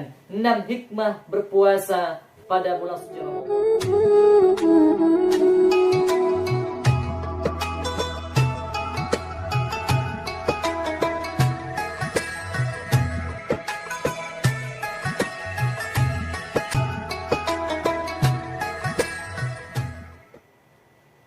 menyampaikan 6 hikmah berpuasa pada bulan suci Ramadan.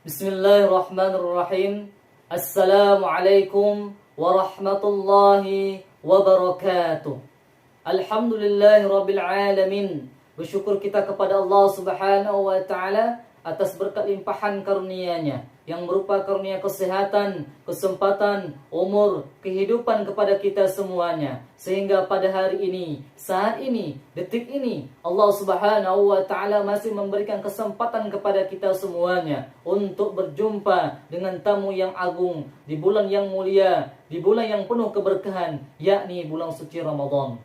Bismillahirrahmanirrahim. Assalamualaikum warahmatullahi wabarakatuh. Alhamdulillahirabbil alamin. Bersyukur kita kepada Allah Subhanahu wa taala atas berkat limpahan karunia-Nya yang berupa karunia kesehatan, kesempatan, umur, kehidupan kepada kita semuanya. Sehingga pada hari ini, saat ini, detik ini, Allah Subhanahu wa taala masih memberikan kesempatan kepada kita semuanya untuk berjumpa dengan tamu yang agung di bulan yang mulia, di bulan yang penuh keberkahan, yakni bulan suci Ramadan.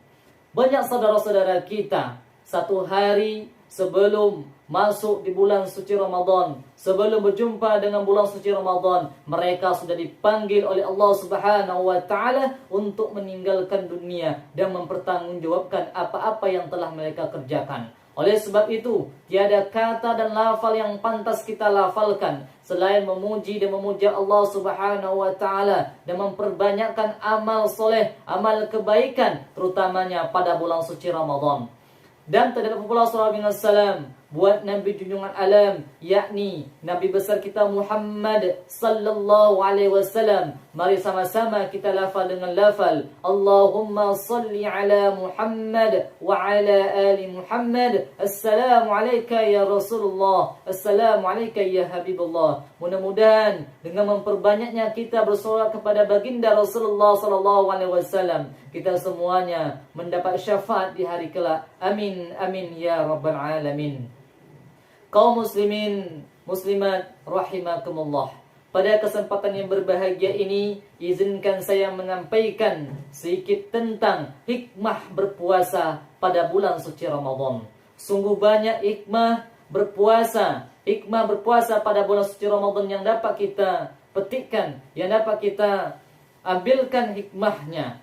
Banyak saudara-saudara kita satu hari sebelum masuk di bulan suci Ramadan, sebelum berjumpa dengan bulan suci Ramadan, mereka sudah dipanggil oleh Allah Subhanahu wa taala untuk meninggalkan dunia dan mempertanggungjawabkan apa-apa yang telah mereka kerjakan. Oleh sebab itu, tiada kata dan lafal yang pantas kita lafalkan selain memuji dan memuja Allah Subhanahu wa taala dan memperbanyakkan amal soleh, amal kebaikan, terutamanya pada bulan suci Ramadan. Dan terdapat pula salawat bin salam buat Nabi junjungan alam, yakni Nabi besar kita Muhammad sallallahu alaihi wasallam. Mari sama-sama kita lafal dengan lafal Allahumma salli ala Muhammad wa ala ali Muhammad. Assalamu alayka ya Rasulullah, assalamu alayka ya Habibullah. Mudah-mudahan dengan memperbanyaknya kita bersolawat kepada baginda Rasulullah sallallahu alaihi wasallam, kita semuanya mendapat syafaat di hari kelak. Amin amin ya rabbal alamin. Kaum muslimin, muslimat rahimakumullah. Pada kesempatan yang berbahagia ini, izinkan saya menyampaikan sedikit tentang hikmah berpuasa pada bulan suci Ramadan. Sungguh banyak hikmah berpuasa pada bulan suci Ramadan yang dapat kita petikkan, yang dapat kita ambilkan hikmahnya.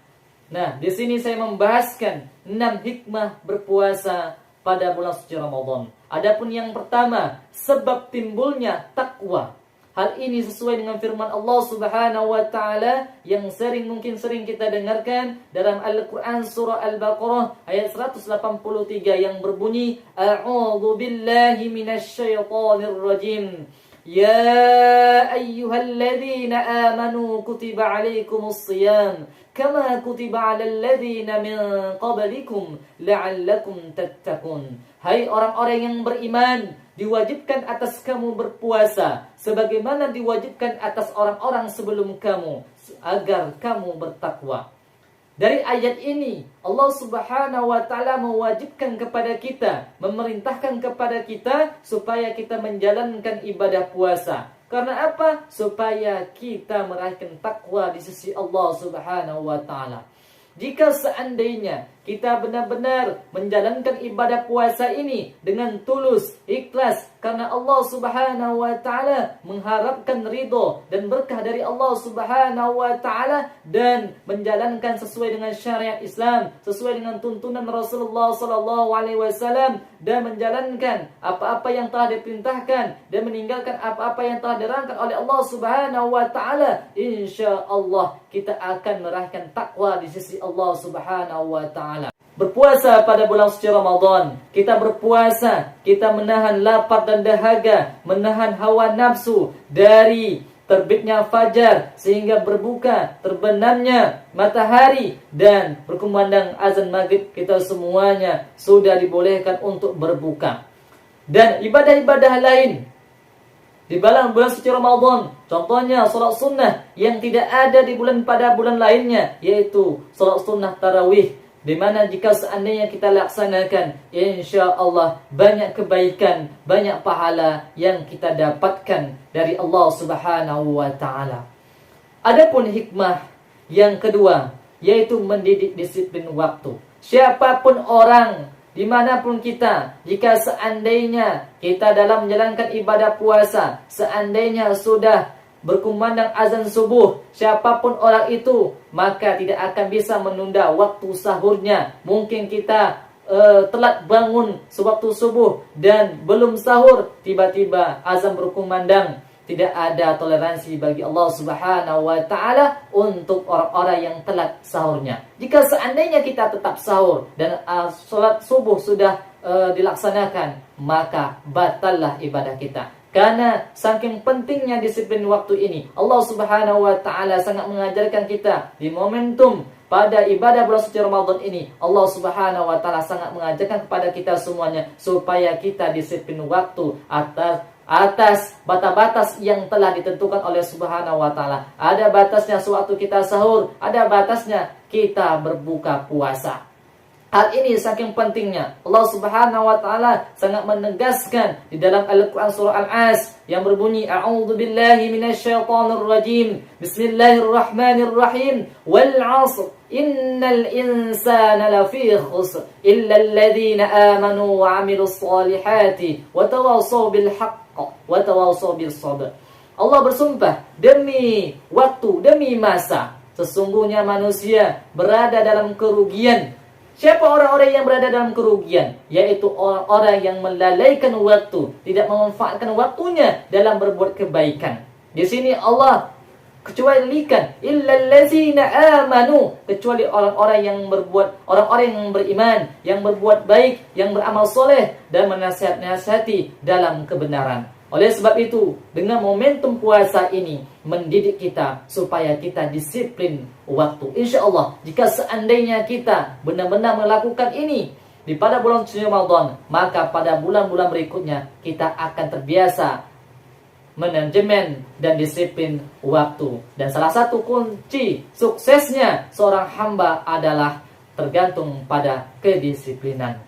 Nah, di sini saya membahaskan 6 hikmah berpuasa pada bulan suci Ramadan. Adapun yang pertama, sebab timbulnya takwa. Hal ini sesuai dengan firman Allah Subhanahu wa taala yang mungkin sering kita dengarkan dalam Al-Qur'an surah Al-Baqarah ayat 183 yang berbunyi, A'udzu billahi minasyaitonir rajim. Ya ayyuhalladzina amanu kutiba alaikumus shiyam kama kutiba alal ladzina min qablikum la'allakum tattaqun. Hai orang-orang yang beriman, diwajibkan atas kamu berpuasa sebagaimana diwajibkan atas orang-orang sebelum kamu agar kamu bertakwa. Dari ayat ini Allah Subhanahu wa taala mewajibkan kepada kita, memerintahkan kepada kita supaya kita menjalankan ibadah puasa. Karena apa? Supaya kita meraihkan takwa di sisi Allah Subhanahu wa taala. Jika seandainya kita benar-benar menjalankan ibadah puasa ini dengan tulus, ikhlas, karena Allah Subhanahu wa taala mengharapkan ridho dan berkah dari Allah Subhanahu wa taala dan menjalankan sesuai dengan syariat Islam, sesuai dengan tuntunan Rasulullah sallallahu alaihi wasallam dan menjalankan apa-apa yang telah diperintahkan dan meninggalkan apa-apa yang telah dilarangkan oleh Allah Subhanahu wa taala, insyaallah kita akan meraihkan takwa di sisi Allah Subhanahu wa taala. Berpuasa pada bulan suci Ramadan, kita berpuasa, kita menahan lapar dan dahaga, menahan hawa nafsu dari terbitnya fajar sehingga berbuka terbenamnya matahari dan berkumandang azan maghrib. Kita semuanya sudah dibolehkan untuk berbuka. Dan ibadah-ibadah lain di bulan suci Ramadan, contohnya salat sunnah yang tidak ada di pada bulan lainnya, yaitu salat sunnah tarawih, di mana jika seandainya kita laksanakan, insyaallah banyak kebaikan, banyak pahala yang kita dapatkan dari Allah Subhanahu wa taala. Adapun hikmah yang kedua, yaitu mendidik disiplin waktu. Siapapun orang, dimanapun kita, jika seandainya kita dalam menjalankan ibadah puasa, seandainya sudah berkumandang azan subuh, siapapun orang itu, maka tidak akan bisa menunda waktu sahurnya. Mungkin kita telat bangun sewaktu subuh dan belum sahur, tiba-tiba azan berkumandang. Tidak ada toleransi bagi Allah Subhanahu wa taala untuk orang-orang yang telat sahurnya. Jika seandainya kita tetap sahur dan salat subuh sudah dilaksanakan, maka batallah ibadah kita. Karena saking pentingnya disiplin waktu ini, Allah Subhanahu wa taala sangat mengajarkan kita di momentum pada ibadah bulan suci Ramadan ini. Allah Subhanahu wa taala sangat mengajarkan kepada kita semuanya supaya kita disiplin waktu atas batas-batas yang telah ditentukan oleh Subhanahu wa taala. Ada batasnya sewaktu kita sahur, ada batasnya kita berbuka puasa. Hal ini saking pentingnya. Allah Subhanahu wa taala sangat menegaskan di dalam Al-Qur'an surah Al-As yang berbunyi, A'udzu billahi minasyaitonir rajim. Bismillahirrahmanirrahim. Wal 'ashr. Innal insana lafi khusr illa alladhina amanu wa 'amilus solihati wa tawassaw bil haqq wa tawassaw bis sabr. Allah bersumpah demi waktu, demi masa, sesungguhnya manusia berada dalam kerugian. Siapa orang-orang yang berada dalam kerugian? Yaitu orang-orang yang melalaikan waktu, tidak memanfaatkan waktunya dalam berbuat kebaikan. Di sini Allah kecualikan illallazina amanu, kecuali orang-orang yang beriman, yang berbuat baik, yang beramal soleh dan menasihat-nasihati dalam kebenaran. Oleh sebab itu, dengan momentum puasa ini mendidik kita supaya kita disiplin waktu. Insya Allah, jika seandainya kita benar-benar melakukan ini di pada bulan suci Ramadan, maka pada bulan-bulan berikutnya kita akan terbiasa manajemen dan disiplin waktu. Dan salah satu kunci suksesnya seorang hamba adalah tergantung pada kedisiplinan.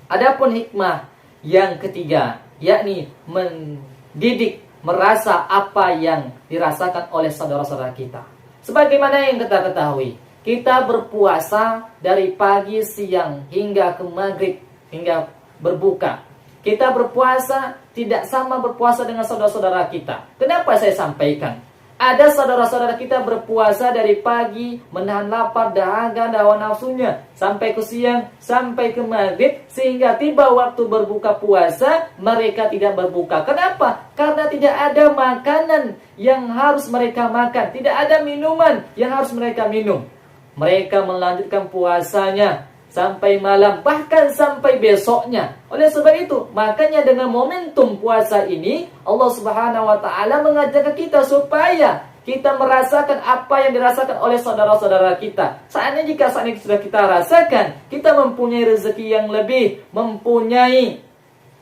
Adapun hikmah yang ketiga, yakni mendidik merasa apa yang dirasakan oleh saudara-saudara kita. Sebagaimana yang kita ketahui, kita berpuasa dari pagi, siang hingga ke maghrib, hingga berbuka. Kita berpuasa tidak sama berpuasa dengan saudara-saudara kita. Kenapa saya sampaikan? Ada saudara-saudara kita berpuasa dari pagi, menahan lapar, dahaga, hawa nafsunya, sampai ke siang, sampai ke maghrib, sehingga tiba waktu berbuka puasa, mereka tidak berbuka. Kenapa? Karena tidak ada makanan yang harus mereka makan, tidak ada minuman yang harus mereka minum. Mereka melanjutkan puasanya sampai malam, bahkan sampai besoknya. Oleh sebab itu, makanya dengan momentum puasa ini, Allah Subhanahu wa taala mengajarkan kita supaya kita merasakan apa yang dirasakan oleh saudara-saudara kita. Saatnya jika saat ini sudah kita rasakan, kita mempunyai rezeki yang lebih, mempunyai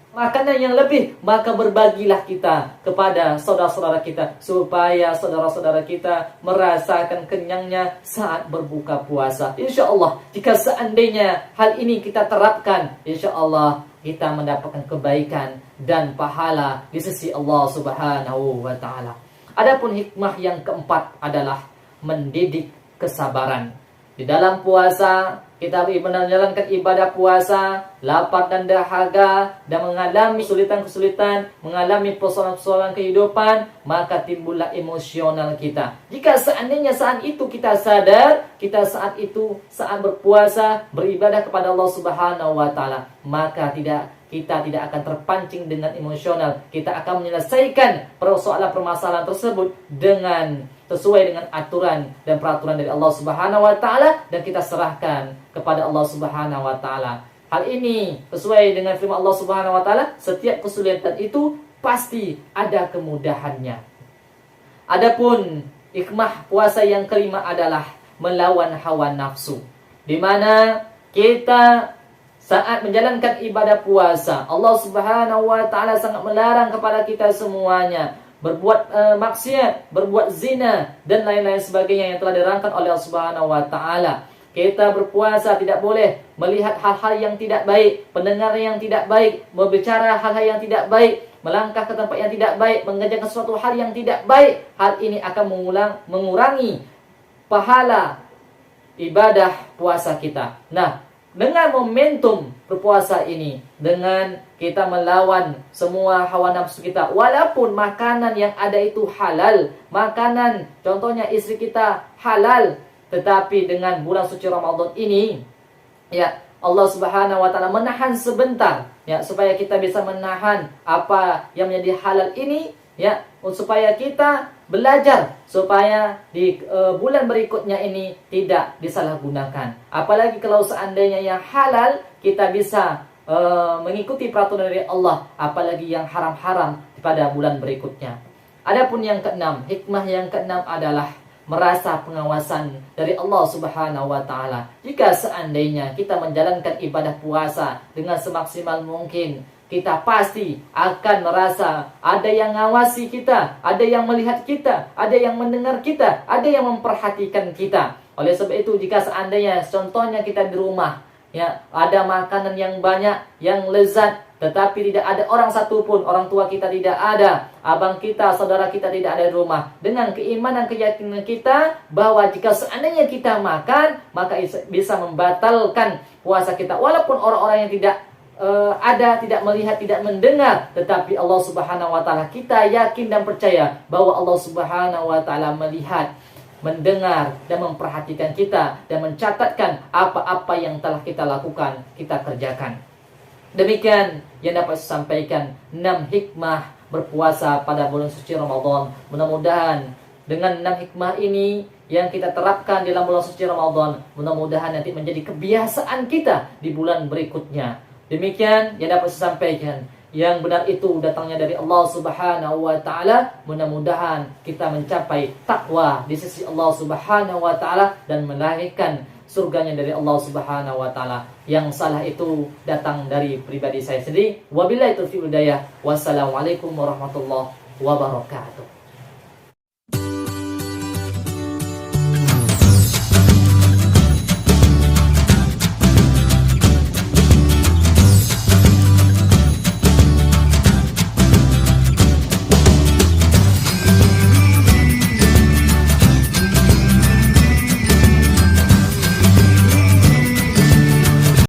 makanan yang lebih, maka berbagilah kita kepada saudara-saudara kita supaya saudara-saudara kita merasakan kenyangnya saat berbuka puasa. Insya Allah, jika seandainya hal ini kita terapkan, insya Allah kita mendapatkan kebaikan dan pahala di sisi Allah Subhanahu wa taala. Adapun hikmah yang keempat adalah mendidik kesabaran. Di dalam puasa kita menjalankan ibadah puasa, lapar dan dahaga, dan mengalami kesulitan-kesulitan, mengalami persoalan-persoalan kehidupan, maka timbullah emosional kita. Jika seandainya saat itu kita sadar, kita saat berpuasa, beribadah kepada Allah Subhanahu wa taala, maka kita tidak akan terpancing dengan emosional. Kita akan menyelesaikan permasalahan tersebut sesuai dengan aturan dan peraturan dari Allah Subhanahu wa taala, dan kita serahkan kepada Allah Subhanahu wa taala. Hal ini sesuai dengan firman Allah Subhanahu wa taala, setiap kesulitan itu pasti ada kemudahannya. Adapun hikmah puasa yang kelima adalah melawan hawa nafsu. Di mana kita saat menjalankan ibadah puasa, Allah Subhanahu wa taala sangat melarang kepada kita semuanya berbuat maksiat, berbuat zina dan lain-lain sebagainya yang telah dirangkan oleh Allah Subhanahu wa taala. Kita berpuasa tidak boleh melihat hal-hal yang tidak baik, pendengar yang tidak baik, berbicara hal-hal yang tidak baik, melangkah ke tempat yang tidak baik, mengerjakan sesuatu hal yang tidak baik. Hal ini akan mengurangi pahala ibadah puasa kita. Nah, dengan momentum berpuasa ini, dengan kita melawan semua hawa nafsu kita, walaupun makanan yang ada itu halal, makanan contohnya istri kita halal, tetapi dengan bulan suci Ramadan ini, ya, Allah Subhanahu wa taala menahan sebentar ya, supaya kita bisa menahan apa yang menjadi halal ini ya, supaya kita belajar supaya di bulan berikutnya ini tidak disalahgunakan. Apalagi kalau seandainya yang halal kita bisa mengikuti peraturan dari Allah, apalagi yang haram-haram pada bulan berikutnya. Adapun yang keenam, hikmah yang keenam adalah merasa pengawasan dari Allah Subhanahu wa taala. Jika seandainya kita menjalankan ibadah puasa dengan semaksimal mungkin, kita pasti akan merasa ada yang ngawasi kita, ada yang melihat kita, ada yang mendengar kita, ada yang memperhatikan kita. Oleh sebab itu, jika seandainya contohnya kita di rumah, ya, ada makanan yang banyak, yang lezat, tetapi tidak ada orang satupun, orang tua kita tidak ada, abang kita, saudara kita tidak ada di rumah. Dengan keimanan, keyakinan kita bahwa jika seandainya kita makan, maka bisa membatalkan puasa kita. Walaupun orang-orang yang tidak ada, tidak melihat, tidak mendengar, tetapi Allah Subhanahu wa taala, kita yakin dan percaya bahwa Allah Subhanahu wa taala melihat, mendengar, dan memperhatikan kita, dan mencatatkan apa-apa yang telah kita lakukan, kita kerjakan. Demikian yang dapat saya sampaikan 6 hikmah berpuasa pada bulan suci Ramadan. Mudah-mudahan dengan 6 hikmah ini yang kita terapkan dalam bulan suci Ramadan, mudah-mudahan nanti menjadi kebiasaan kita di bulan berikutnya. Demikian yang dapat saya sampaikan. Yang benar itu datangnya dari Allah Subhanahu wa taala. Mudah-mudahan kita mencapai takwa di sisi Allah Subhanahu wa taala dan melahirkan surganya dari Allah Subhanahu wa taala. Yang salah itu datang dari pribadi saya sendiri. Wabillahi taufiq wal hidayah. Wassalamualaikum warahmatullahi wabarakatuh.